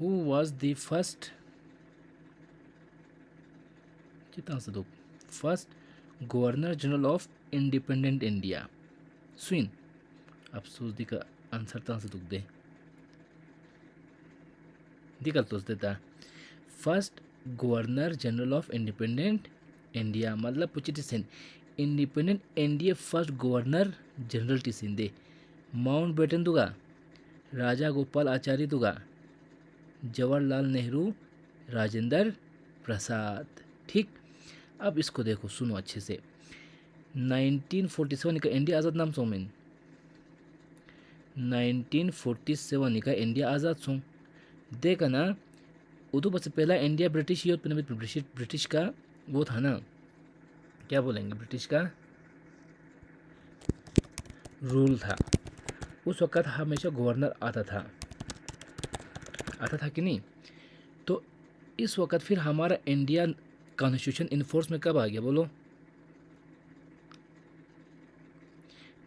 Who was the first कितना से दो first governor general of independent India स्विन अफसोस दी का आंसर ता से दुख दे दिकल तो देता first governor general of independent India मतलब पुची टिसेन independent India first governor general टिसेन दे माउंट बेटन दुगा राजा गोपाल आचार्य दुगा जवाहरलाल नेहरू राजेंद्र प्रसाद। ठीक, अब इसको देखो सुनो अच्छे से 1947 का इंडिया आज़ाद नाम सोमिन 1947 का इंडिया आज़ाद सो देखा ना उदू बस पहला इंडिया ब्रिटिश ही ब्रिटिश का वो था ना क्या बोलेंगे ब्रिटिश का रूल था उस वक़्त हमेशा गवर्नर आता था कि नहीं। तो इस वक्त फिर हमारा इंडिया कॉन्स्टिट्यूशन इन फोर्स में कब आ गया बोलो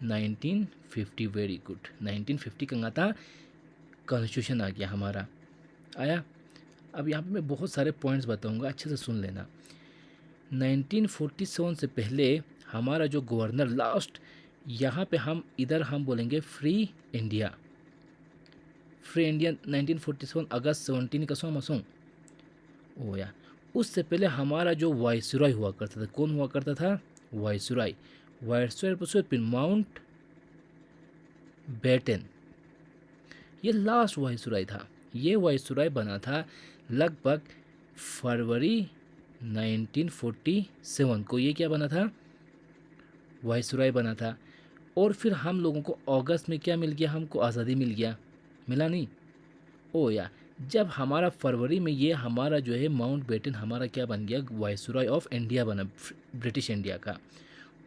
1950। वेरी गुड 1950 का था कॉन्स्टिट्यूशन आ गया हमारा आया। अब यहाँ पे मैं बहुत सारे पॉइंट्स बताऊंगा अच्छे से सुन लेना। 1947 से पहले हमारा जो गवर्नर लास्ट यहाँ पे हम बोलेंगे फ्री इंडिया 1947 अगस्त 17 का सोम ओ या उससे पहले हमारा जो वायसराय हुआ करता था कौन हुआ करता था वायसराय पर माउंट बेटन ये लास्ट वायसराय था। ये वायसराय बना था लगभग फरवरी 1947 को ये क्या बना था वायसराय बना था। और फिर हम लोगों को अगस्त में क्या मिल गया हमको आज़ादी मिल गया मिला नहीं ओ या जब हमारा फरवरी में ये हमारा जो है माउंट बेटन हमारा क्या बन गया वायसराय ऑफ इंडिया बना ब्रिटिश इंडिया का।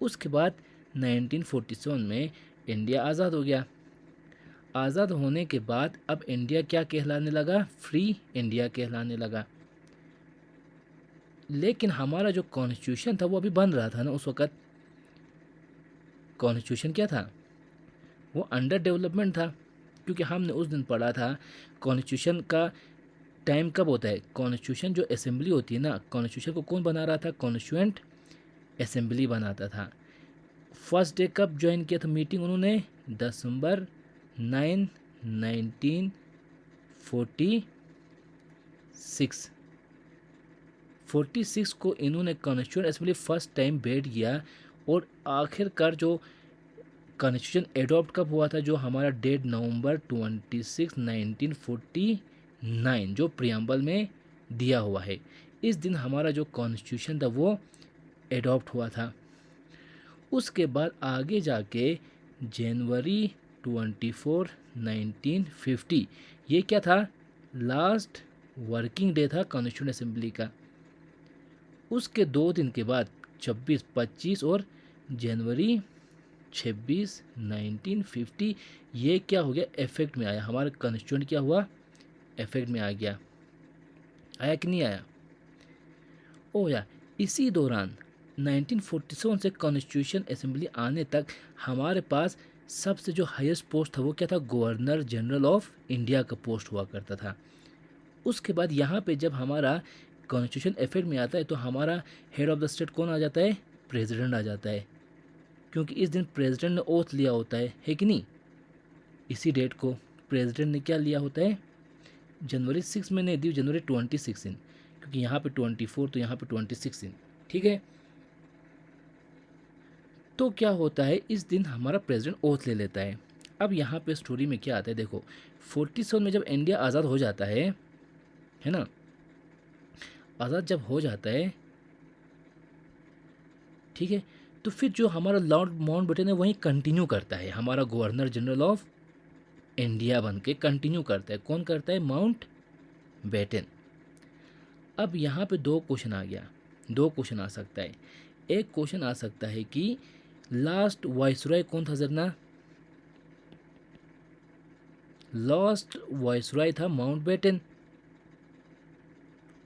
उसके बाद 1947 में इंडिया आज़ाद हो गया। आज़ाद होने के बाद अब इंडिया क्या कहलाने लगा फ्री इंडिया कहलाने लगा। लेकिन हमारा जो कॉन्स्टिट्यूशन था वो अभी बन रहा था ना उस वक़्त कॉन्स्टिट्यूशन क्या था वो अंडर डेवलपमेंट था क्योंकि हमने उस दिन पढ़ा था कॉन्स्टिट्यूशन का टाइम कब होता है। कॉन्स्टिट्यूशन जो असेंबली होती है ना कॉन्स्टिट्यूशन को कौन बना रहा था कॉन्स्टिट्यूएंट असेंबली बनाता था। फर्स्ट डे कब ज्वाइन किया था मीटिंग उन्होंने दिसंबर 9 1946 को इन्होंने कॉन्स्टिट्यूएंट असेंबली फर्स्ट टाइम बैठ गया। और आखिरकार जो कॉन्स्टिट्यूशन एडॉप्ट कब हुआ था जो हमारा डेट नवंबर 26 1949 जो प्रियम्बल में दिया हुआ है इस दिन हमारा जो कॉन्स्टिट्यूशन था वो एडॉप्ट हुआ था। उसके बाद आगे जाके जनवरी 24 1950 ये क्या था लास्ट वर्किंग डे था कॉन्स्टिट्यूशन असेंबली का। उसके 2 दिन के बाद 26 25 और जनवरी 26 1950 ये क्या हो गया इफेक्ट में आया हमारा कॉन्स्टिट्यूएंट क्या हुआ इफेक्ट में आ गया आया कि नहीं आया ओ या इसी दौरान 1947 से कॉन्स्टिट्यूशन असेंबली आने तक हमारे पास सबसे जो हाईएस्ट पोस्ट था वो क्या था गवर्नर जनरल ऑफ इंडिया का पोस्ट हुआ करता था। उसके बाद यहाँ पे जब हमारा कॉन्स्टिट्यूशन इफेक्ट में आता है तो हमारा हेड ऑफ द स्टेट कौन आ जाता है प्रेसिडेंट आ जाता है क्योंकि इस दिन प्रेसिडेंट ने ओथ लिया होता है कि नहीं। इसी डेट को प्रेसिडेंट ने क्या लिया होता है जनवरी 6 में नहीं दी जनवरी 26 इन क्योंकि यहाँ पे 24 तो यहाँ पे 26 इन ठीक है। तो क्या होता है इस दिन हमारा प्रेसिडेंट ओथ ले लेता है। अब यहाँ पे स्टोरी में क्या आता है देखो 47 में जब इंडिया आज़ाद हो जाता है ना आज़ाद जब हो जाता है ठीक है तो फिर जो हमारा लॉर्ड माउंट बेटन है वहीं कंटिन्यू करता है हमारा गवर्नर जनरल ऑफ इंडिया बन के कंटिन्यू करता है। कौन करता है माउंट बेटन। अब यहाँ पे 2 क्वेश्चन आ गया 2 क्वेश्चन आ सकता है। एक क्वेश्चन आ सकता है कि लास्ट वायसराय कौन था जरना लास्ट वायसराय था माउंट बेटन।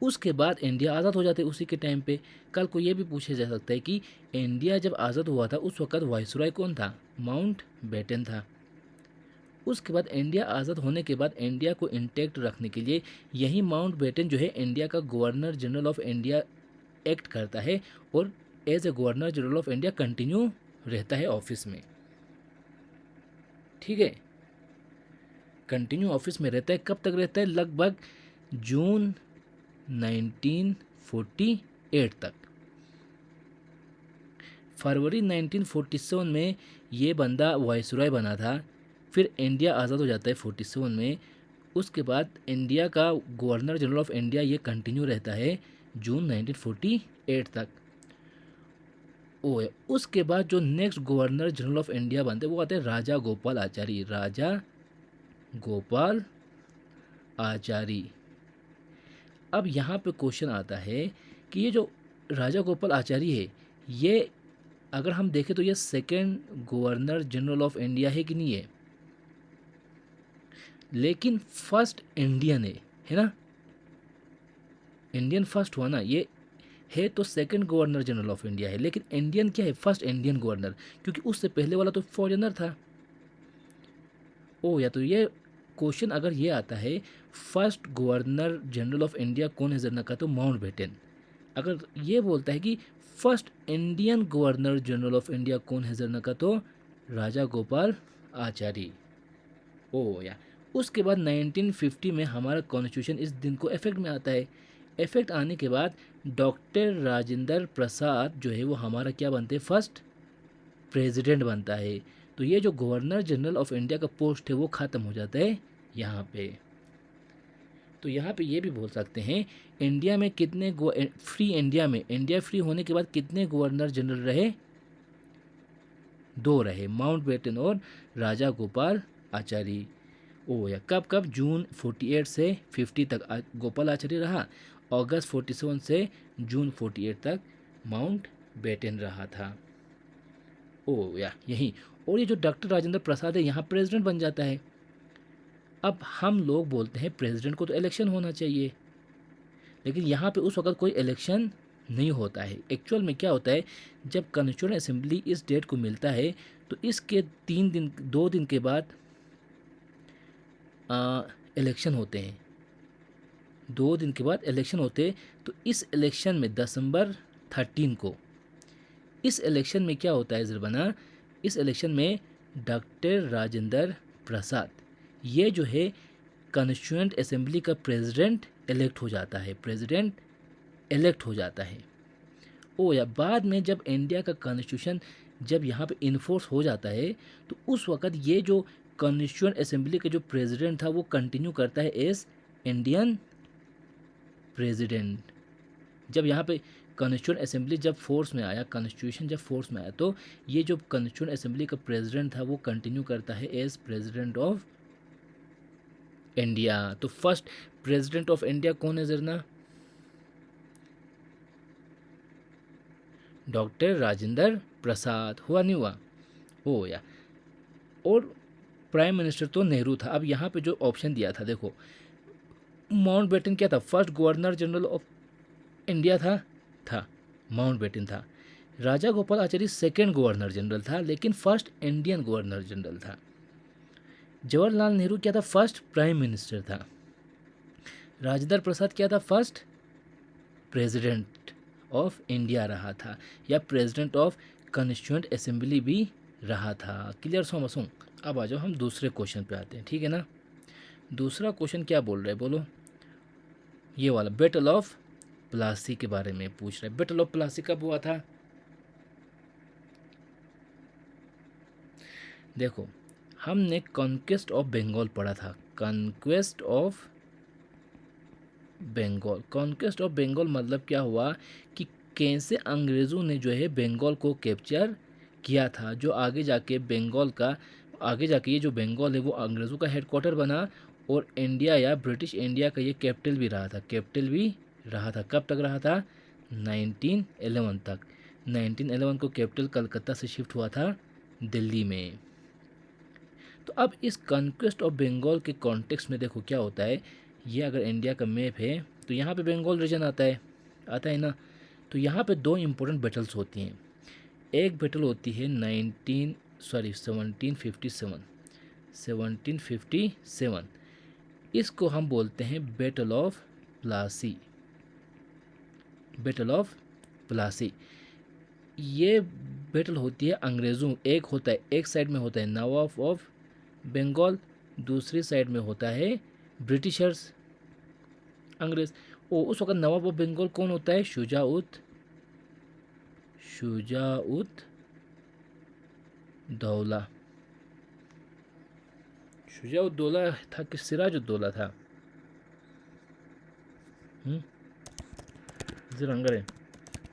उसके बाद इंडिया आज़ाद हो जाते उसी के टाइम पे। कल को ये भी पूछा जा सकता है कि इंडिया जब आज़ाद हुआ था उस वक़्त वायसराय कौन था माउंट बेटन था। उसके बाद इंडिया आज़ाद होने के बाद इंडिया को इंटैक्ट रखने के लिए यही माउंटबेटन जो है इंडिया का governor general of India act करता है और as a governor general of India continue रहता है ऑफिस में। ठीक है, कंटिन्यू ऑफिस में रहता है। कब तक रहता है? लगभग जून 1948 तक। फरवरी 1947 में ये बंदा वाइसरॉय बना था। फिर इंडिया आज़ाद हो जाता है 47 में। उसके बाद इंडिया का गवर्नर जनरल ऑफ इंडिया ये कंटिन्यू रहता है जून 1948 तक। उसके बाद जो next governor general of India बनते हैं वो आते हैं राजा गोपाल आचार्य। राजा गोपाल आचार्य। अब यहाँ पे क्वेश्चन आता है कि ये जो राजा गोपाल आचार्य है, ये अगर हम देखें तो ये second governor general of India है कि नहीं है? लेकिन फर्स्ट इंडियन है ना? इंडियन फर्स्ट हुआ ना, ये है तो second governor general of India है, लेकिन इंडियन क्या है? फर्स्ट इंडियन गवर्नर, क्योंकि उससे पहले वाला तो फॉरेनर था। या तो ये क्वेश्चन अगर ये आता है first governor general of India कौन है जरना का, तो माउंटबेटन। अगर ये बोलता है कि first Indian governor general of India कौन है जरना का, तो राजा गोपाल आचार्य। उसके बाद 1950 में हमारा कॉन्स्टिट्यूशन इस दिन को इफेक्ट में आता है। इफेक्ट आने के बाद डॉक्टर राजेंद्र प्रसाद जो है वो हमारा क्या बनते हैं? फर्स्ट प्रेसिडेंट बनता है। तो ये जो गवर्नर जनरल ऑफ इंडिया का पोस्ट है वो ख़त्म हो जाता है यहाँ पे। तो यहाँ पे ये भी बोल सकते हैं इंडिया में कितने फ्री इंडिया फ्री होने के बाद कितने गवर्नर जनरल रहे? 2 रहे, माउंटबेटन और राजा गोपाल आचार्य। कब जून 48 से 50 तक गोपाल आचार्य रहा, अगस्त 47 से जून 48 तक माउंटबेटन रहा था। यही। और ये जो डॉक्टर राजेंद्र प्रसाद है यहाँ प्रेसिडेंट बन जाता है। अब हम लोग बोलते हैं प्रेसिडेंट को तो इलेक्शन होना चाहिए, लेकिन यहाँ पे उस वक्त कोई इलेक्शन नहीं होता है। एक्चुअल में क्या होता है, जब कॉन्स्टिट्यूएंट असेंबली इस डेट को मिलता है तो इसके 2 दिन के बाद इलेक्शन होते हैं। 2 दिन के बाद इलेक्शन होते। तो इस इलेक्शन में दिसंबर 13 को इस इलेक्शन में क्या होता है ज़रबना, इस इलेक्शन में डॉक्टर राजेंद्र प्रसाद ये जो है कॉन्स्टिट्यूएंट असेंबली का प्रेसिडेंट इलेक्ट हो जाता है। बाद में जब इंडिया का कॉन्स्टिट्यूशन जब यहाँ पे इन्फोर्स हो जाता है तो उस वक़्त ये जो कॉन्स्टिट्यूएंट असेंबली का जो प्रेसिडेंट था वो कंटिन्यू करता है एज इंडियन प्रेसिडेंट। जब यहाँ पे कॉन्स्टिट्यूएंट असेंबली जब फोर्स में आया, कॉन्स्टिट्यूशन जब फोर्स में आया, तो ये जो कॉन्स्टिट्यूएंट असेंबली का प्रेसिडेंट था वो कंटिन्यू करता है एज प्रेसिडेंट ऑफ इंडिया। तो फर्स्ट प्रेसिडेंट ऑफ इंडिया कौन है जरना? डॉक्टर राजेंद्र प्रसाद। हुआ नहीं हुआ? और प्राइम मिनिस्टर तो नेहरू था। अब यहाँ पे जो ऑप्शन दिया था देखो, माउंटबेटन क्या था? First governor general of India था माउंटबेटन था। राजा गोपाल आचार्य सेकेंड गवर्नर जनरल था, लेकिन फर्स्ट इंडियन गवर्नर जनरल था। जवाहरलाल नेहरू क्या था? फर्स्ट प्राइम मिनिस्टर था। राजेंद्र प्रसाद क्या था? फर्स्ट प्रेसिडेंट ऑफ इंडिया रहा था, या प्रेसिडेंट ऑफ कॉन्स्टिट्यूएंट असेंबली भी रहा था। क्लियर समझूँ? अब आ जाओ हम दूसरे क्वेश्चन पे आते हैं, ठीक है ना। दूसरा क्वेश्चन क्या बोल रहा है बोलो? ये वाला बैटल ऑफ प्लासी के बारे में पूछ रहा है। बैटल ऑफ प्लासी कब हुआ था? देखो, हमने कॉन्क्वेस्ट ऑफ बंगाल पढ़ा था। कॉन्क्वेस्ट ऑफ बंगाल मतलब क्या हुआ कि कैसे अंग्रेज़ों ने जो है बंगाल को कैप्चर किया था, जो आगे जाके ये जो बंगाल है वो अंग्रेज़ों का हेडक्वार्टर बना और इंडिया या ब्रिटिश इंडिया का ये कैपिटल भी रहा था। कब तक रहा था? 1911 तक। 1911 को कैपिटल कलकत्ता से शिफ्ट हुआ था दिल्ली में। तो अब इस कॉन्क्वेस्ट ऑफ बंगाल के कॉन्टेक्स्ट में देखो क्या होता है। ये अगर इंडिया का मैप है तो यहाँ पे बंगाल रीजन आता है ना। तो यहाँ पे 2 इम्पोर्टेंट बैटल्स होती हैं। एक बैटल होती है 1757 1757। इसको हम बोलते हैं battle of Plassey. Battle of Plassey ये बैटल होती है अंग्रेज़ों, एक होता है, एक साइड में होता है नवाब ऑफ बंगाल, दूसरी साइड में होता है ब्रिटिशर्स, अंग्रेज़। और उस वक्त नवाब ऑफ बंगाल कौन होता है? शुजाउत दौला। शुजाउत दौला था कि सिराजुद्दौला था? रंगर है,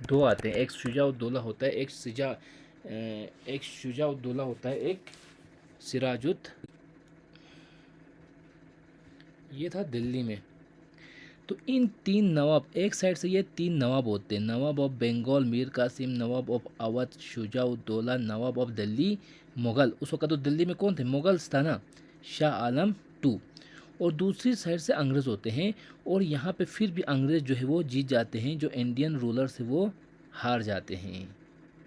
दो आते हैं, एक शुजाउद्दौला होता है, एक शुजाउद्दौला होता है, एक सिराजुत। ये था दिल्ली में। तो इन तीन नवाब, एक साइड से ये तीन नवाब होते हैं, नवाब ऑफ बंगाल मीर कासिम, नवाब ऑफ अवध शुजाउद्दौला, नवाब ऑफ दिल्ली मुग़ल। उस वक्त तो दिल्ली में कौन थे? मुग़ल्स था ना, शाह आलम टू। और दूसरी साइड से अंग्रेज़ होते हैं, और यहाँ पे फिर भी अंग्रेज़ जो है वो जीत जाते हैं, जो इंडियन रूलर से वो हार जाते हैं।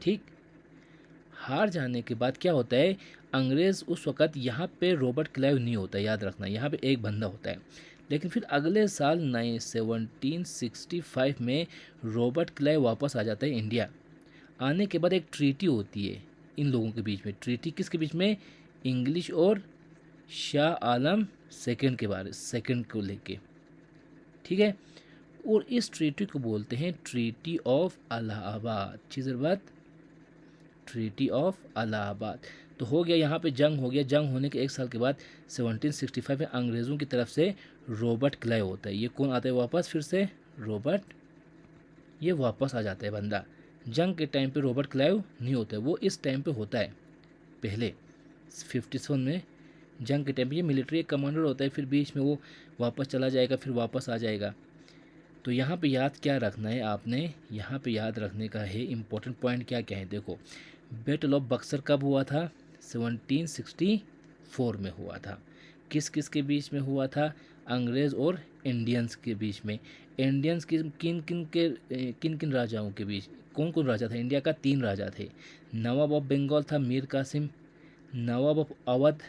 ठीक, हार जाने के बाद क्या होता है, अंग्रेज़ उस वक़्त यहाँ पे रॉबर्ट क्लाइव नहीं होता, याद रखना, यहाँ पे एक बंदा होता है। लेकिन फिर अगले साल 1765 में रॉबर्ट क्लाइव वापस आ जाता है इंडिया। आने के बाद एक ट्रीटी होती है इन लोगों के बीच में। ट्रीटी किसके बीच में? इंग्लिश और शाह आलम सेकंड को लेके। ठीक है, और इस ट्रीटी को बोलते हैं ट्रीटी ऑफ इलाहाबाद। चीज़रबाद, ट्रीटी ऑफ इलाहाबाद। तो हो गया, यहाँ पे जंग हो गया। जंग होने के एक साल के बाद 1765 में अंग्रेज़ों की तरफ से रॉबर्ट क्लाइव होता है। ये कौन आता है वापस? फिर से रॉबर्ट, ये वापस आ जाता है बंदा। जंग के टाइम पे रॉबर्ट क्लाइव नहीं होता है, वो इस टाइम पे होता है, पहले 57 में जंग के टाइम पे। ये मिलिट्री कमांडर होता है, फिर बीच में वो वापस चला जाएगा, फिर वापस आ जाएगा। तो यहाँ पे याद क्या रखना है आपने? यहाँ पे याद रखने का है इम्पोर्टेंट पॉइंट क्या क्या है। देखो, बैटल ऑफ बक्सर कब हुआ था? 1764 में हुआ था। किस किस के बीच में हुआ था? अंग्रेज़ और इंडियंस के बीच में। इंडियंस किन किन राजाओं के बीच? कौन कौन राजा था? इंडिया का 3 राजा थे। नवाब ऑफ बंगाल था मीर कासिम, नवाब ऑफ अवध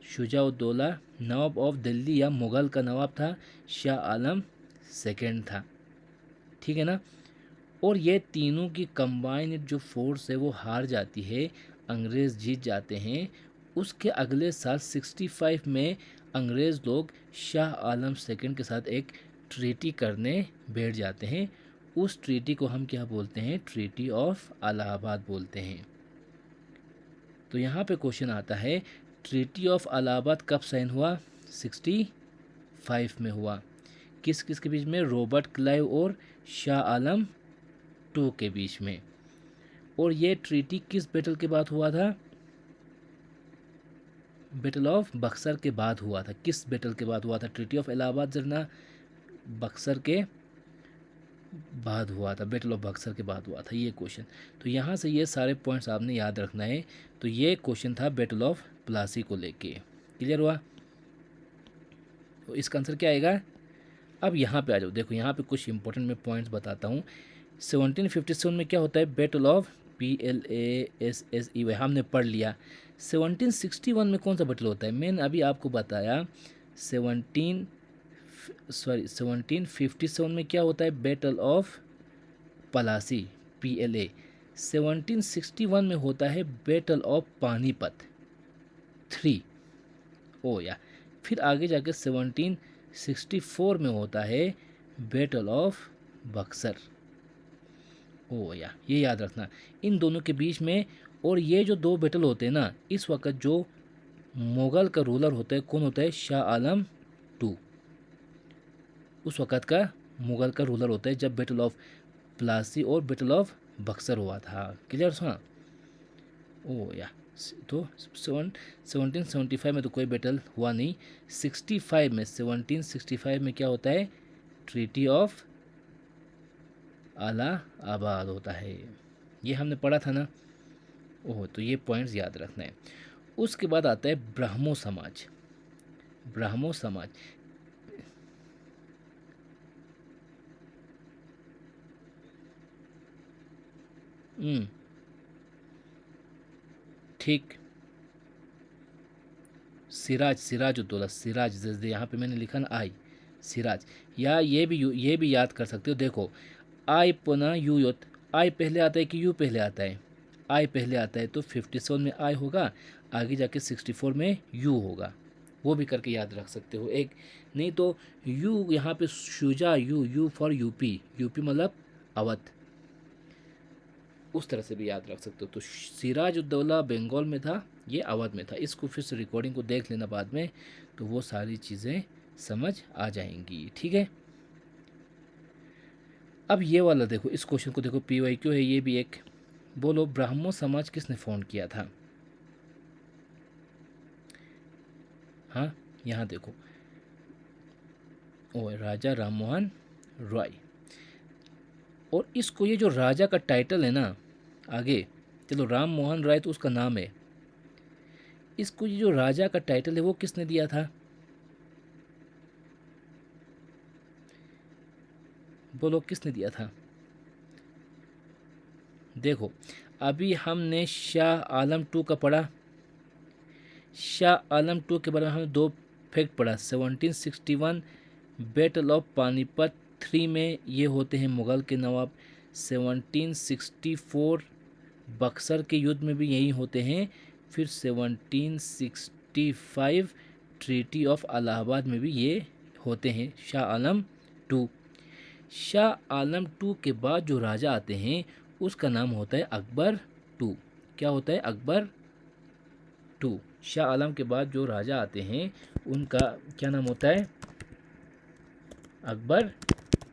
शुजाउद्दौला, नवाब ऑफ दिल्ली या मुग़ल का नवाब था शाह आलम सेकंड था। ठीक है ना? और ये तीनों की कंबाइंड जो फोर्स है वो हार जाती है, अंग्रेज़ जीत जाते हैं। उसके अगले साल 65 में अंग्रेज़ लोग शाह आलम सेकंड के साथ एक ट्रीटी करने बैठ जाते हैं। उस ट्रीटी को हम क्या बोलते हैं? ट्रीटी ऑफ इलाहाबाद बोलते हैं। तो यहाँ पे क्वेश्चन आता है, ट्रीटी ऑफ इलाहाबाद कब साइन हुआ? 65 में हुआ। किस किस के बीच में? रॉबर्ट क्लाइव और शाह आलम टू के बीच में। और ये ट्रीटी किस बैटल के बाद हुआ था? बैटल ऑफ बक्सर के बाद हुआ था। किस बैटल के बाद हुआ था? ट्रीटी ऑफ इलाहाबाद जरना बक्सर के बाद हुआ था, बैटल ऑफ बक्सर के बाद हुआ था, ये क्वेश्चन। तो यहाँ से ये सारे पॉइंट्स आपने याद रखना है। तो ये क्वेश्चन था बैटल ऑफ प्लासी को लेके। क्लियर हुआ? तो इसका आंसर क्या आएगा? अब यहाँ पे आ जाओ, देखो यहाँ पे कुछ इंपॉर्टेंट मैं पॉइंट्स बताता हूँ। 1757 में क्या होता है? बैटल ऑफ PLASSEY हमने पढ़ लिया। 1761 में कौन सा बैटल होता है? मैंने अभी आपको बताया 1757 में क्या होता है? Battle of Palasi, PLA। 1761 में होता है बैटल ऑफ पानीपत 3। ओ या फिर आगे जाके 1764 में होता है बैटल ऑफ बक्सर। ओ या ये याद रखना इन दोनों के बीच में। और ये जो दो बैटल होते हैं ना, इस वक्त जो मुग़ल का रूलर होता है कौन होता है? शाह आलम टू। उस वक़्त का मुग़ल का रूलर होता है जब बैटल ऑफ प्लासी और बैटल ऑफ बक्सर हुआ था। क्लियर सुना? ओ या तो 1775 में तो कोई बैटल हुआ नहीं। 1765 में क्या होता है? ट्रीटी ऑफ इलाहाबाद होता है। ये हमने पढ़ा था ना। ओह, तो ये पॉइंट्स याद रखना है। उसके बाद आता है ब्राह्मो समाज। ब्राह्मो समाज ठीक, सिराज, सिराजुद्दौला, सिराज, जैसे यहाँ पे मैंने लिखा ना आई, सिराज। या ये भी याद कर सकते हो। देखो आई पुनः यू योत, आई पहले आता है कि यू पहले आता है? आई पहले आता है, तो 57 में आई होगा, आगे जाके 64 में यू होगा। वो भी करके याद रख सकते हो एक। नहीं तो यू यहाँ पे Shuja, you for UP, UP मतलब अवध, उस तरह से भी याद रख सकते हो। तो सिराजुद्दौला बंगाल में था, ये अवध में था। इसको फिर से रिकॉर्डिंग को देख लेना बाद में, तो वो सारी चीज़ें समझ आ जाएंगी। ठीक है, अब ये वाला देखो, इस क्वेश्चन को देखो, PYQ है ये भी एक। बोलो ब्राह्मो समाज किसने फाउंड किया था? हाँ, यहाँ देखो, ओ राजा राम मोहन रॉय। और इसको, ये जो राजा का टाइटल है ना, आगे चलो, राम मोहन राय तो उसका नाम है, इसको ये जो राजा का टाइटल है वो किसने दिया था? बोलो किसने दिया था? देखो अभी हमने शाह आलम 2 का पढ़ा, शाह आलम 2 के बारे में हमने 2 फैक्ट पढ़ा। 1761 बैटल ऑफ पानीपत 3 में ये होते हैं मुग़ल के नवाब। 1764 बक्सर के युद्ध में भी यही होते हैं। फिर 1765 ट्रीटी ऑफ इलाहाबाद में भी ये होते हैं, शाह आलम 2। शाह आलम 2 के बाद जो राजा आते हैं उसका नाम होता है अकबर 2। क्या होता है? अकबर 2। शाह आलम के बाद जो राजा आते हैं उनका क्या नाम होता है? अकबर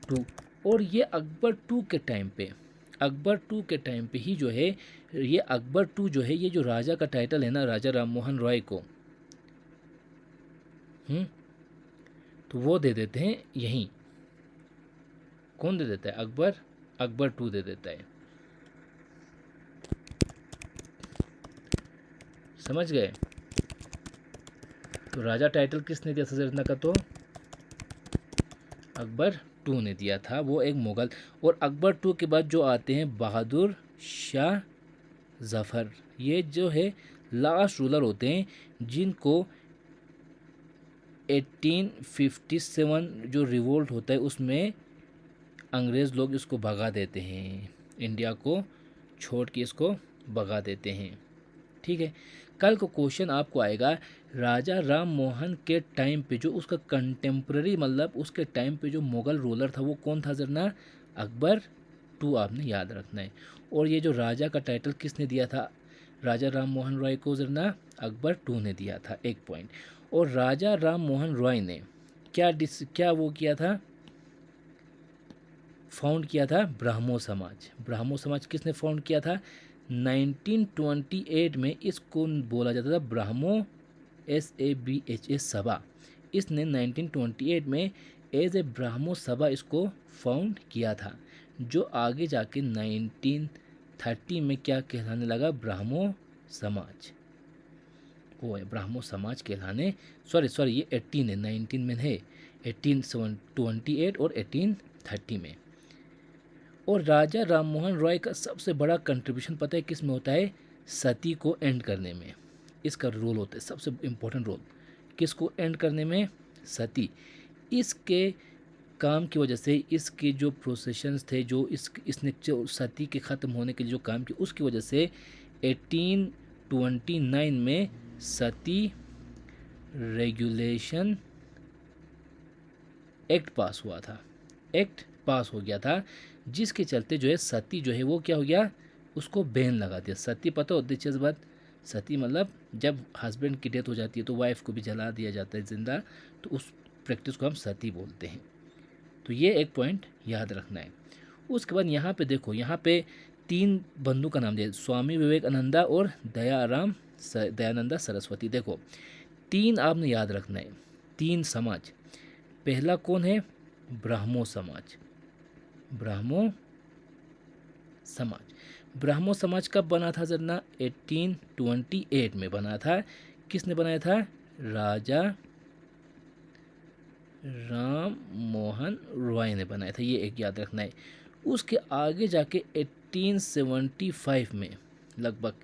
2। और ये अकबर 2 के टाइम पे, अकबर 2 के टाइम पे ही जो है, ये अकबर 2 जो है, ये जो राजा का टाइटल है ना, राजा राम मोहन रॉय को, तो वो दे देते हैं यहीं। कौन दे देता है? अकबर, अकबर 2 दे देता है। समझ गए? तो राजा टाइटल किसने दिया सजरना का? तो अकबर 2 ने दिया था, वो एक मुग़ल। और अकबर 2 के बाद जो आते हैं बहादुर शाह जफ़र, ये जो है लास्ट रूलर होते हैं, जिनको 1857 जो रिवोल्ट होता है उसमें अंग्रेज़ लोग इसको भगा देते हैं, इंडिया को छोड़ के इसको भगा देते हैं। ठीक है, कल को क्वेश्चन आपको आएगा राजा राम मोहन के टाइम पे जो उसका कंटेम्प्रेरी, मतलब उसके टाइम पे जो मुग़ल रूलर था वो कौन था? जरना अकबर 2 आपने याद रखना है। और ये जो राजा का टाइटल किसने दिया था राजा राम मोहन रॉय को? जरना अकबर 2 ने दिया था, 1 पॉइंट। और राजा राम मोहन रॉय ने क्या वो किया था? फाउंड किया था ब्राह्मो समाज। ब्राह्मो समाज किसने फाउंड किया था? 1928 में इसको बोला जाता था ब्राह्मो SABHA सभा। इसने 1928 में एज ए ब्राह्मो सभा इसको फाउंड किया था, जो आगे जाके 1930 में क्या कहलाने लगा? ब्राह्मो समाज। वो है ब्राह्मो समाज कहलाने, सॉरी ये 18 है, 19 में है, 1828 और 1830 में। और राजा राम मोहन रॉय का सबसे बड़ा कंट्रीब्यूशन पता है किस में होता है? सती को एंड करने में इसका रोल होता है, सबसे इम्पोर्टेंट रोल। किसको एंड करने में? सती। इसके काम की वजह से, इसके जो प्रोसेशंस थे, जो इसने जो सती के ख़त्म होने के लिए जो काम किया, उसकी वजह से 1829 में सती रेगुलेशन एक्ट पास हुआ था, एक्ट पास हो गया था, जिसके चलते जो है सती जो है वो क्या हो गया? उसको बैन लगा दिया। सती पता हो दिलचस्प बात, सती मतलब जब हस्बैंड की डेथ हो जाती है तो वाइफ को भी जला दिया जाता है जिंदा, तो उस प्रैक्टिस को हम सती बोलते हैं। तो ये एक पॉइंट याद रखना है। उसके बाद यहाँ पे देखो, यहाँ पे 3 बंधु का नाम दिया, स्वामी विवेकानंदा और दयानंदा सरस्वती। देखो 3 आपने याद रखना है, 3 समाज। पहला कौन है? ब्राह्मो समाज। ब्राह्मो समाज, ब्राह्मो समाज कब बना था? जरना 1828 में बना था। किसने बनाया था? राजा राम मोहन रॉय ने बनाया था, ये एक याद रखना है। उसके आगे जाके 1875 में लगभग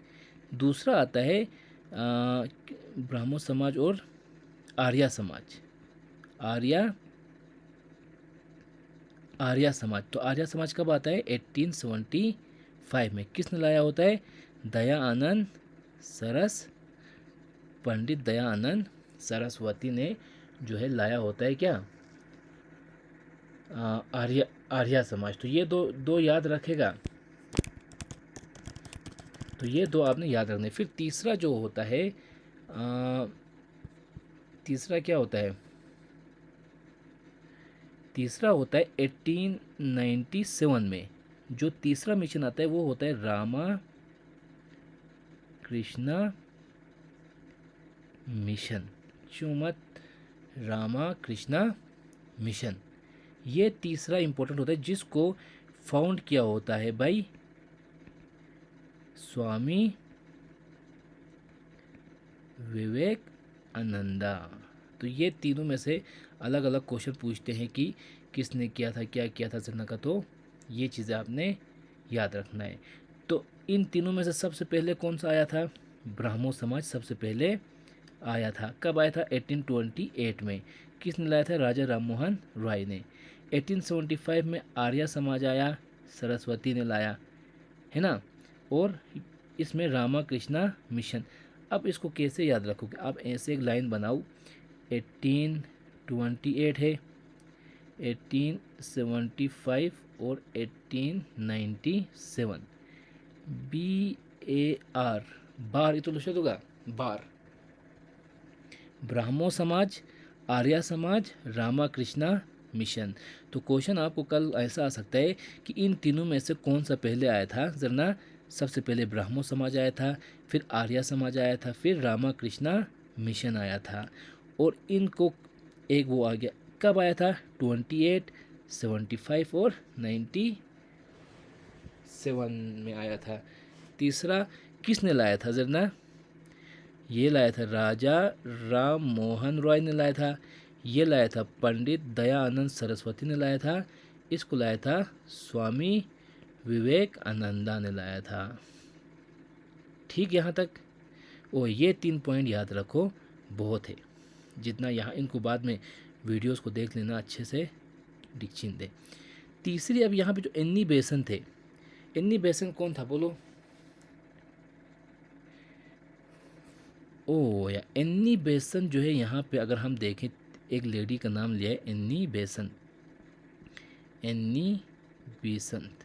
दूसरा आता है ब्राह्मो समाज और आर्या समाज, आर्या आर्या समाज। तो आर्या समाज कब आता है? 1875 में। किसने लाया होता है? दया आनंद सरस, पंडित दया आनंद सरस्वती ने जो है लाया होता है क्या? आर्या आर्या समाज। तो ये दो दो याद रखेगा, तो ये दो आपने याद रखने। फिर तीसरा जो होता है, तीसरा क्या होता है? तीसरा होता है 1897 में। जो तीसरा मिशन आता है वो होता है रामा कृष्णा मिशन। चुमत रामा कृष्णा मिशन। ये तीसरा इंपॉर्टेंट होता है, जिसको फाउंड किया होता है भाई स्वामी विवेकानंदा। तो ये तीनों में से अलग अलग क्वेश्चन पूछते हैं कि किसने किया था, क्या किया था सरना का। तो ये चीज़ें आपने याद रखना है। तो इन तीनों में से सबसे पहले कौन सा आया था? ब्राह्मो समाज सबसे पहले आया था। कब आया था? 1828 में। किसने लाया था? राजा राममोहन रॉय ने। 1875 में आर्या समाज आया, सरस्वती ने लाया, है ना। और इसमें रामा कृष्णा मिशन। अब इसको कैसे याद रखोगे? आप ऐसे एक लाइन बनाओ, 1828 है, 1875 और 1897। BAR, बार, ये तो लिख होगा बार। ब्राह्मो समाज, आर्या समाज, रामा कृष्णा मिशन। तो क्वेश्चन आपको कल ऐसा आ सकता है कि इन तीनों में से कौन सा पहले आया था जरना। सबसे पहले ब्राह्मो समाज आया था, फिर आर्या समाज आया था, फिर रामा कृष्णा मिशन आया था। और इनको एक वो आ गया, कब आया था? 28, 75 और 97 में आया था। तीसरा किसने लाया था जरना? ये लाया था राजा राम मोहन रॉय ने लाया था। ये लाया था पंडित दयानंद सरस्वती ने लाया था। इसको लाया था स्वामी विवेकानंदा ने लाया था। ठीक, यहाँ तक। ओ, ये 3 पॉइंट याद रखो, बहुत है। जितना यहाँ इनको बाद में वीडियोस को देख लेना अच्छे से, डिक्चिन दे। तीसरी, अब यहाँ पे जो एन्नी बेसन थे, एन्नी बेसन कौन था बोलो? ओ या एन्नी बेसन जो है, यहाँ पे अगर हम देखें, एक लेडी का नाम लिया है एन्नी बेसन। एन्नी बेसंत।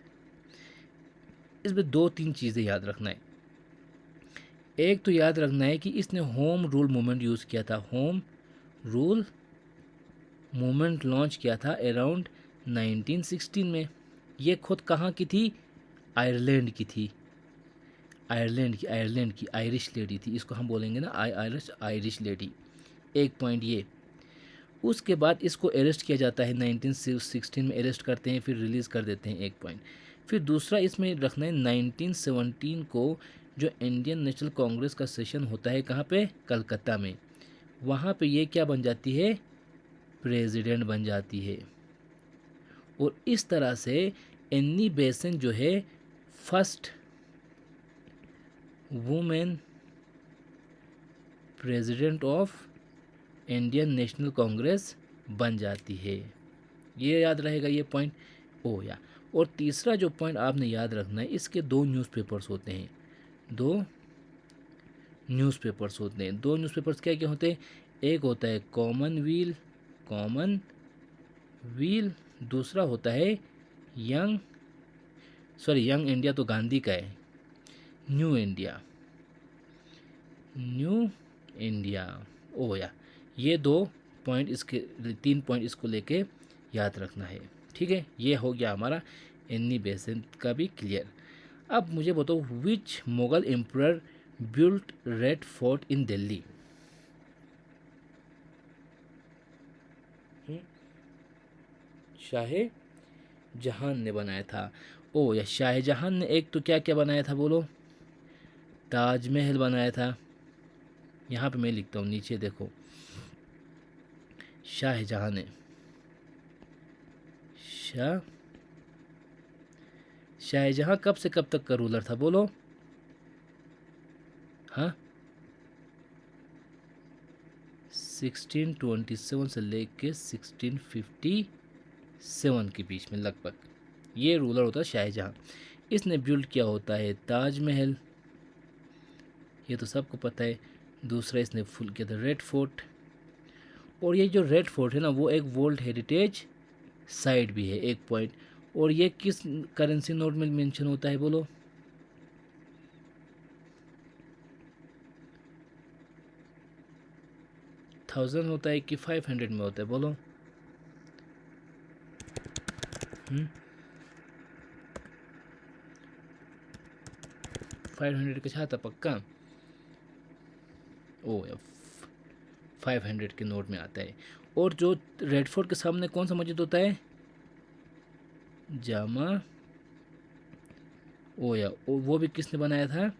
इसमें 2-3 चीज़ें याद रखना है। एक तो याद रखना है कि इसने होम रूल मूवमेंट यूज़ किया था। होम रूल मूवमेंट लॉन्च किया था अराउंड 1916 में। ये खुद कहाँ की थी? आयरलैंड की थी। आयरलैंड की आयरिश लेडी थी। इसको हम बोलेंगे ना आयरिश लेडी। एक पॉइंट ये। उसके बाद इसको अरेस्ट किया जाता है 1916 में, अरेस्ट करते हैं, फिर रिलीज़ कर देते हैं। एक पॉइंट। फिर दूसरा इसमें रखना है 1917 को जो इंडियन नेशनल कांग्रेस का सेशन होता है, कहाँ पे? कलकत्ता में। वहाँ पे ये क्या बन जाती है? प्रेसिडेंट बन जाती है। और इस तरह से एन्नी बेसन जो है first women president of Indian national Congress बन जाती है। ये याद रहेगा ये पॉइंट। ओ या, और तीसरा जो पॉइंट आपने याद रखना है, इसके 2 न्यूज़पेपर्स होते हैं। 2 न्यूज़पेपर्स होते हैं। 2 न्यूज़पेपर्स क्या क्या होते हैं? एक होता है कॉमन व्हील, दूसरा होता है यंग इंडिया, तो गांधी का है। New India. ओ या, ये 2 पॉइंट, इसके 3 पॉइंट इसको लेके याद रखना है। ठीक है, ये हो गया हमारा एन्नी बेसेंट का भी क्लियर। अब मुझे बताओ, which Mughal emperor built red fort in Delhi? Shahjahan ने बनाया था। ओ या, शाहजहां ने एक तो क्या क्या बनाया था बोलो? ताजमहल बनाया था। यहाँ पे मैं लिखता हूँ, नीचे देखो, शाहजहां ने शाहजहां कब से कब तक का रूलर था बोलो? हाँ, 1627 से लेके 1657 के बीच में लगभग ये रूलर होता है शाहजहाँ। इसने बिल्ड किया होता है ताजमहल, ये तो सबको पता है। दूसरा इसने फुल किया था रेड फोर्ट, और ये जो रेड फोर्ट है ना वो एक वर्ल्ड हेरिटेज साइट भी है, एक पॉइंट। और ये किस करेंसी नोट में मेंशन होता है बोलो? 1000 होता है कि 500 में होता है बोलो? 500 का छाता पक्का? ओ या 500 के नोट में आता है। और जो रेड फोर्ट के सामने कौन सा मस्जिद होता है? जामा। ओ या वो भी किसने बनाया था?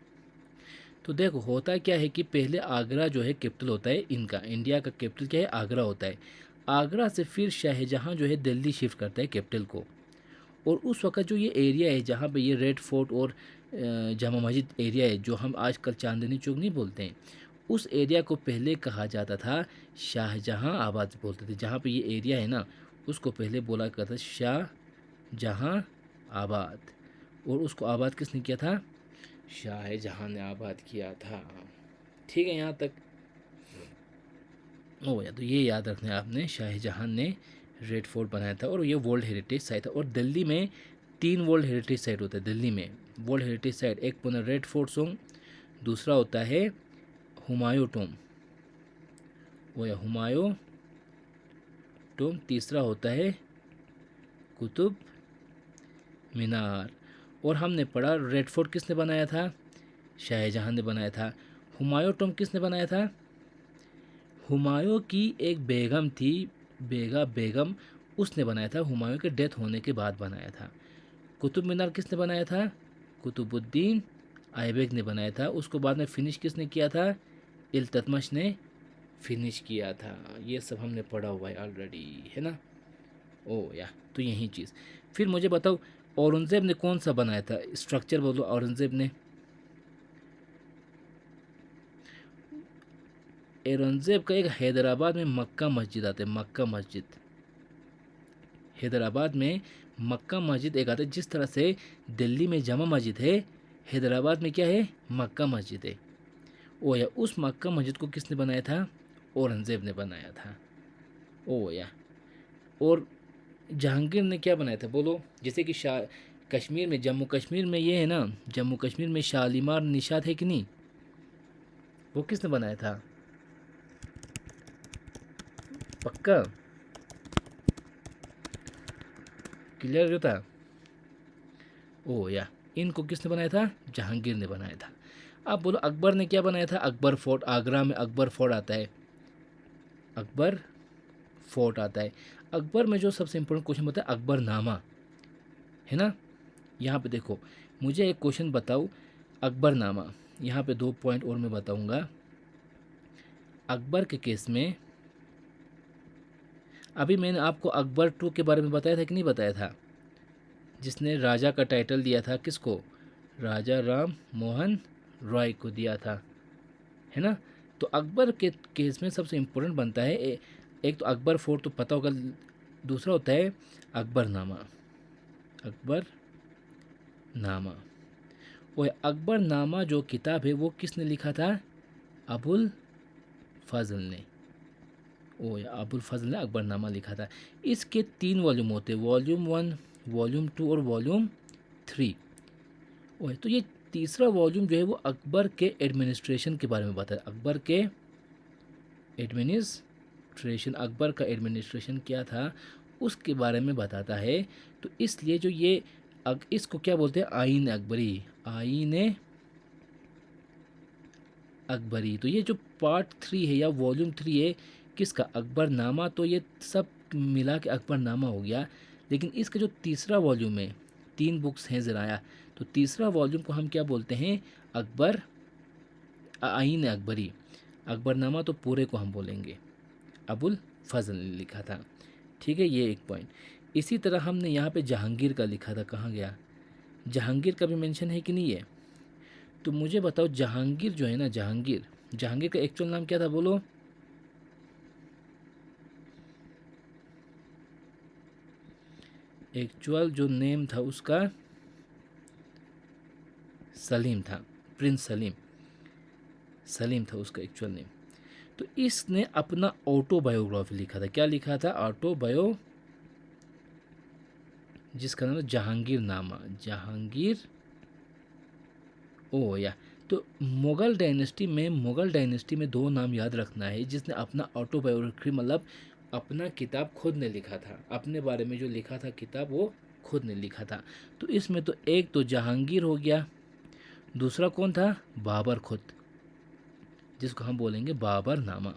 तो देखो होता क्या है कि पहले आगरा जो है कैपिटल होता है इनका, इंडिया का कैपिटल क्या है? आगरा होता है। आगरा से फिर शाहजहाँ जो है दिल्ली शिफ्ट करता है कैपिटल को। और उस वक्त जो ये एरिया है जहाँ पे ये रेड फोर्ट और जामा मस्जिद एरिया है, जो हम आजकल चांदनी चौक नहीं बोलते हैं, उस एरिया को पहले कहा जाता था शाहजहाँ आबाद बोलते थे। जहाँ पे ये एरिया है ना उसको पहले बोला करता था शाहजहाँ आबाद। और उसको आबाद किसने किया था? शाहजहाँ ने आबाद किया था। ठीक है यहाँ तक? ओ या तो ये याद रखना है आपने, शाहजहाँ ने रेड फोर्ट बनाया था और ये वर्ल्ड हेरिटेज साइट था। और दिल्ली में 3 वर्ल्ड हेरिटेज साइट होते हैं। दिल्ली में वर्ल्ड हेरिटेज साइट, एक पुनः रेड फोर्ट सोंग, दूसरा होता है हुमायूं टॉम, वो या हुमायूं टॉम, तीसरा होता है कुतुब मीनार। और हमने पढ़ा रेड फोर्ट किसने बनाया था? शाहजहाँ ने बनाया था। हुमायूं टॉम किसने बनाया था? हुमायूं की एक बेगम थी, बेगम, उसने बनाया था। हुमायूं के डेथ होने के बाद बनाया था। कुतुब मीनार किसने बनाया था? कुतुबुद्दीन ऐबक ने बनाया था। उसको बाद में फिनिश किसने किया था? इल्तुतमिश ने फिनिश किया था। ये सब हमने पढ़ा हुआ है ऑलरेडी, है ना? ओ या तो यही चीज़। फिर मुझे बताओ औरंगज़ेब ने कौन सा बनाया था? स्ट्रक्चर बोलो औरंगज़ेब ने। औरंगज़ेब का एक हैदराबाद में मक्का मस्जिद आता है, मक्का मस्जिद। हैदराबाद में मक्का मस्जिद एक आता है। जिस तरह से दिल्ली में जामा मस्जिद है, हैदराबाद में क्या है? मक्का मस्जिद है। ओ या उस मक्का मस्जिद को किसने बनाया था? औरंगज़ेब ने बनाया था। ओ या और जहांगीर ने क्या बनाया था बोलो? जैसे कि शाह कश्मीर में, जम्मू कश्मीर में ये है ना, जम्मू कश्मीर में शालीमार निशात है कि नहीं? वो किसने बनाया था? पक्का क्लियर जो था? ओ या इनको किसने बनाया था? जहांगीर ने बनाया था। अब बोलो अकबर ने क्या बनाया था? अकबर फोर्ट, आगरा में अकबर फोर्ट आता है, अकबर फोर्ट आता है। अकबर में जो सबसे इम्पोर्टेंट क्वेश्चन होता है अकबरनामा, है ना? यहाँ पे देखो मुझे एक क्वेश्चन बताओ, अकबरनामा। यहाँ पे 2 पॉइंट और मैं बताऊँगा। अकबर के केस में अभी मैंने आपको अकबर 2 के बारे में बताया था कि नहीं बताया था? जिसने राजा का टाइटल दिया था किसको? राजा राम मोहन रॉय को दिया था, है ना? तो अकबर के केस में सबसे इम्पोर्टेंट बनता है एक तो अकबर फोर्ट तो पता होगा, दूसरा होता है अकबरनामा। अकबरनामा वो अकबरनामा जो किताब है वो किसने लिखा था? अबुल फजल ने। ओ या अबुल फजल ने अकबरनामा लिखा था। इसके 3 वॉल्यूम होते हैं, वॉल्यूम 1, वॉल्यूम 2 और वॉल्यूम 3। ओए तो ये तीसरा वॉल्यूम जो है वो अकबर के एडमिनिस्ट्रेशन के बारे में बताता है। अकबर के एडमिनिस्ट्रेशन, अकबर का एडमिनिस्ट्रेशन क्या था उसके बारे में बताता है। तो इसलिए जो ये इसको क्या बोलते हैं? आईन अकबरी, आईन अकबरी। तो ये जो पार्ट 3 है या वॉल्यूम 3 है किसका? अकबरनामा। तो ये सब मिला के अकबरनामा हो गया। लेकिन इसका जो तीसरा वॉल्यूम है, 3 बुक्स हैं ज़राया, तो तीसरा वॉल्यूम को हम क्या बोलते हैं? अकबर आईन अकबरी। अकबरनामा तो पूरे को हम बोलेंगे अबुल फजल ने लिखा था। ठीक है, ये एक पॉइंट। इसी तरह हमने यहाँ पे जहांगीर का लिखा था, कहाँ गया? जहांगीर का भी मेंशन है कि नहीं है? तो मुझे बताओ जहांगीर जो है ना, जहांगीर, जहांगीर का एक्चुअल नाम क्या था बोलो? एक्चुअल जो नेम था उसका सलीम था, प्रिंस सलीम, सलीम था उसका एक्चुअल नेम। तो इसने अपना ऑटोबायोग्राफी लिखा था। क्या लिखा था? ऑटोबायो, जिसका नाम जहांगीर नामा, जहांगीर ओ या। तो मुग़ल डायनेस्टी में दो नाम याद रखना है जिसने अपना ऑटोबायोग्राफी मतलब अपना किताब खुद ने लिखा था, अपने बारे में जो लिखा था किताब वो खुद ने लिखा था। तो इसमें तो एक तो जहांगीर हो गया, दूसरा कौन था? बाबर खुद, जिसको हम बोलेंगे बाबर नामा।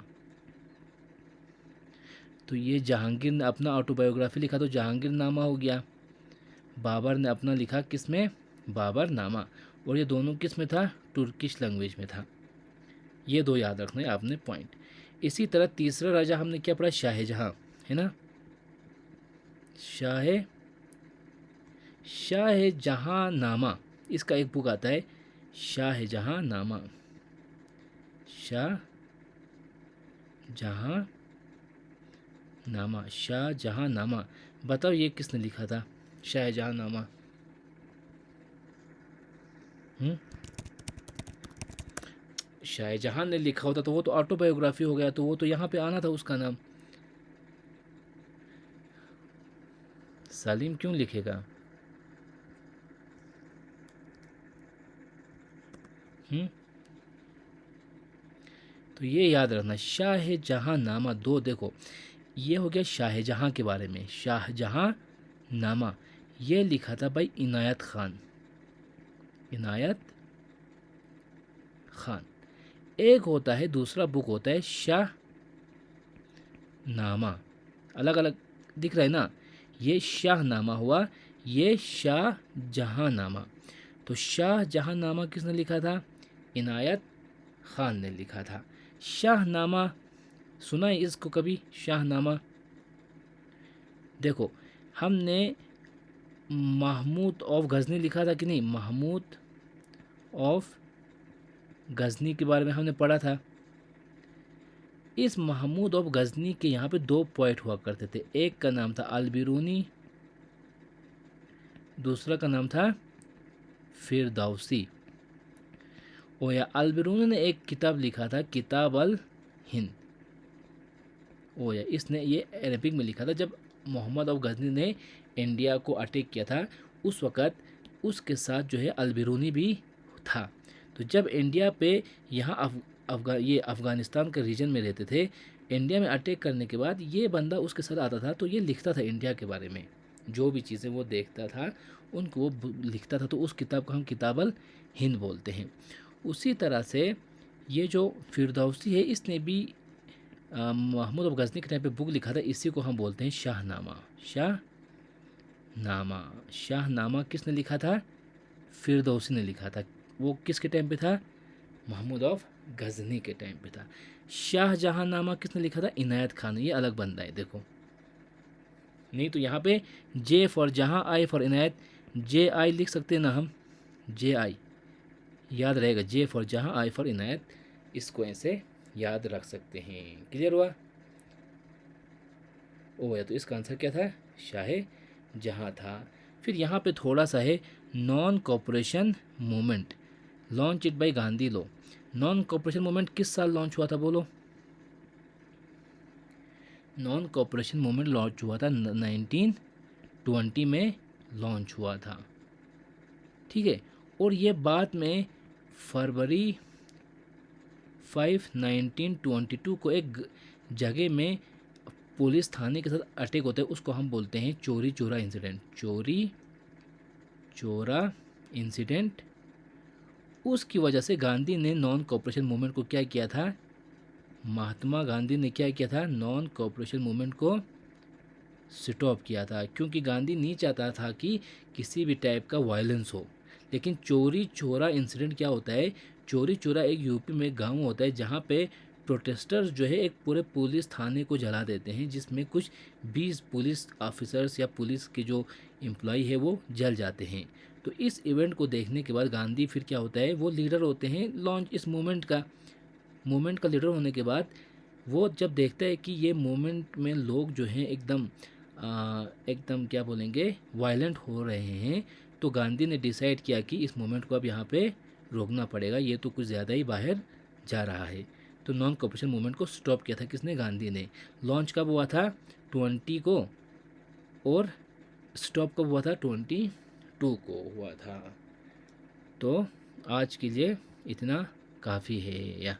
तो ये जहांगीर ने अपना ऑटोबायोग्राफी लिखा तो जहांगीर नामा हो गया। बाबर ने अपना लिखा किस में? बाबर नामा। और ये दोनों किस में था? तुर्किश लैंग्वेज में था। ये दो याद रखना है आपने पॉइंट। इसी तरह तीसरा राजा हमने क्या पढ़ा? शाहजहां, है ना? शाहजहां नामा, इसका एक बुक आता है शाहजहां नामा, शाहजहां नामा। बताओ ये किसने लिखा था शाहजहां नामा? शाहजहां ने लिखा होता तो वो तो ऑटोबायोग्राफी हो गया, तो वो तो यहाँ पे आना था उसका नाम। सलीम क्यों लिखेगा? तो ये याद रखना, शाहजहां नामा दो। देखो ये हो गया शाहजहां के बारे में, शाहजहां नामा ये लिखा था भाई इनायत खान, इनायत खान। एक होता है दूसरा बुक होता है शाह नामा, अलग अलग दिख रहा है ना? ये शाहनामा हुआ, ये शाहजहां नामा। तो शाहजहां नामा किसने लिखा था? इनायत खान ने लिखा था। शाहनामा सुना है इसको कभी? शाहनामा देखो हमने महमूद ऑफ गज़नी लिखा था कि नहीं? महमूद ऑफ गज़नी के बारे में हमने पढ़ा था। इस महमूद ऑफ गज़नी के यहाँ पे दो पोएट हुआ करते थे, एक का नाम था अल-बिरूनी, दूसरा का नाम था फिरदौसी। ओ या अल-बिरूनी ने एक किताब लिखा था किताब अल हिंद। ओ या इसने ये अरबिक में लिखा था। जब मोहम्मद ऑफ गज़नी ने इंडिया को अटैक किया था उस वक़्त उसके साथ जो है अल-बिरूनी भी था। तो जब इंडिया पे यहाँ ये अफ़गानिस्तान के रीजन में रहते थे, इंडिया में अटैक करने के बाद ये बंदा उसके साथ आता था तो ये लिखता था इंडिया के बारे में, जो भी चीज़ें वो देखता था उनको वो लिखता था। तो उस किताब को हम किताब अल हिंद बोलते हैं। उसी तरह से ये जो फिरदौसी है इसने भी महमूद ऑफ गज़नी के टाइम पे बुक लिखा था, इसी को हम बोलते हैं शाहनामा। शाहनामा किसने लिखा था? फिरदौसी ने लिखा था। वो किसके टाइम पे था? महमूद ऑफ गज़नी के टाइम पे था। शाहजहां नामा किसने लिखा था? इनायत खान। ये अलग बंदा है देखो, नहीं तो यहाँ पे जे फॉर जहां, आई फॉर इनायत, जे आई लिख सकते हैं ना हम, जे आई याद रहेगा, जे फॉर जहां आई फॉर इनायत, इसको ऐसे याद रख सकते हैं। क्लियर हुआ? ओ या तो इसका आंसर क्या था? शाहजहां था। फिर यहाँ पे थोड़ा सा है non cooperation movement launch it by Gandhi low. Non cooperation movement किस साल लॉन्च हुआ था बोलो? नॉन कॉपरेशन मूवमेंट लॉन्च हुआ था 1920 में लॉन्च हुआ था, ठीक है। और ये बाद में फरवरी 5, 1922 को एक जगह में पुलिस थाने के साथ अटैक होता है, उसको हम बोलते हैं चोरी चोरा इंसिडेंट, चोरी चोरा इंसिडेंट। उसकी वजह से गांधी ने नॉन कॉपरेशन मूवमेंट को क्या किया था? महात्मा गांधी ने क्या किया था? नॉन कॉपरेशन मूवमेंट को स्टॉप किया था, क्योंकि गांधी नहीं चाहता था कि किसी भी टाइप का वायलेंस हो। लेकिन चोरी चोरा इंसिडेंट क्या होता है? चोरी चोरा एक यूपी में गांव होता है जहाँ पे प्रोटेस्टर्स जो है एक पूरे पुलिस थाने को जला देते हैं, जिसमें कुछ 20 पुलिस ऑफिसर्स या पुलिस के जो एम्प्लॉय है वो जल जाते हैं। तो इस इवेंट को देखने के बाद गांधी फिर क्या होता है, वो लीडर होते हैं लॉन्च इस मूवमेंट का लीडर होने के बाद वो जब देखता है कि ये मूवमेंट में लोग जो हैं एकदम एकदम क्या बोलेंगे वायलेंट हो रहे हैं, तो गांधी ने डिसाइड किया कि इस मूवमेंट को अब यहाँ पे रोकना पड़ेगा, ये तो कुछ ज़्यादा ही बाहर जा रहा है। तो नॉन कॉपरेशन मूवमेंट को स्टॉप किया था किसने? गांधी ने। लॉन्च कब हुआ था? 20 को, और स्टॉप कब हुआ था? 22 को हुआ था। तो आज के लिए इतना काफ़ी है या